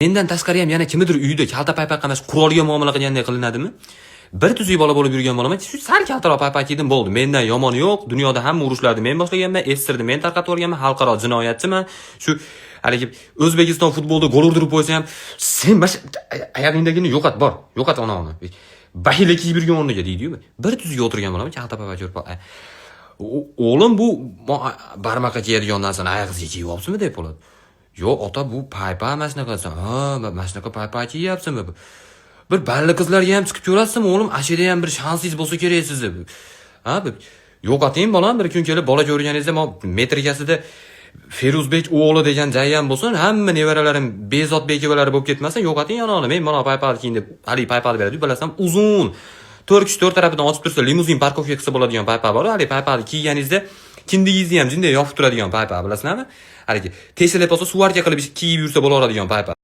Mendan tashqari ham yana kimnidir uyida kalta paypaq emas, qurolga muomala qilganday qilinadimi? Bir tuzuk bola bo'lib yurgan bolaman, shu sal kaltaroq paypaq yedim bo'ldi. Mendan yomoni yo'q. Dunyoda hamma urushlarni men boshlaganman, estirni men tarqatib o'rganman, xalqaro jinoyatchiman. Shu haligi O'zbekiston futbolda gol urdirib qo'ysa ham, sen oyog'ingdagini yo'qot, bor. Yo'qot ona. Bahila kiyib yurgan o'rniga deydi-yu. Bir tuzuk o'tirgan bolaman, kalta paypaq yurib. O'g'lim bu barmaqa kiyadigan narsani oyog'ingizga kiyib olibsizmi deb bo'ladi. Yo'q, ota bu paypaq emas naqasan. Ha, mana shunaqa paypaq kiyapsizmi? Bir balli qizlarga ham chiqib ko'rasizmi, o'g'lim? Ashida ham bir shansingiz bo'lsa kerak sizni. Ha, yo'qoting bolam, bir kun kelib bola ko'rganingizda, metrikasida Feruzbek o'g'li degan jayyan bo'lsin, hamma nevaralarim Bezod bekivalari bo'lib ketmasin, yo'qoting yonog'ini. Men mana paypaq kiyin deb, hali paypaq beradi, bilasam uzun. 4x4 tarafidan ochib tursa, limuzin parkovka qilsa bo'ladigan paypaq bor. Hali paypaqni kiyganingizda kindigingizni ham jinday yopib turadigan paypaq, bilasizlarmi? Haligi, tesilib olsa suvarga qilib kiyib yursa bo'laveradigan paypaq.